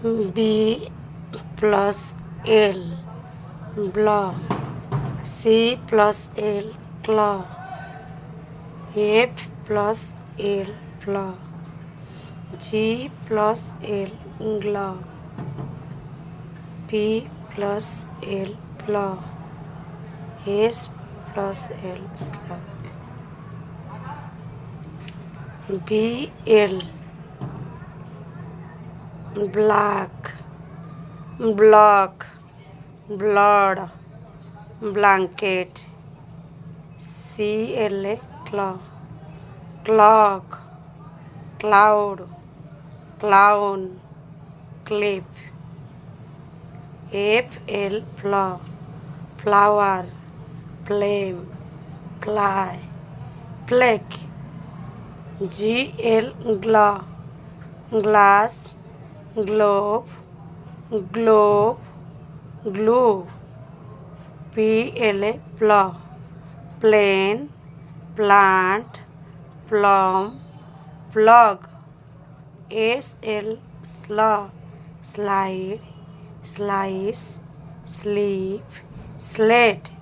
B plus L, blah. C plus L, claw. F plus L, blah. G plus L, glaw. P plus L, blah. S plus L, slaw. B L, black, block, blood, blanket. C L, claw, clock, cloud, clown, clip. F L, flaw, flower, flame, fly, plague. G L, glaw, glass, globe, globe, glue. P L, plow, plane, plant, plum, plug. S L, slaw, slide, slice, sleep, sled.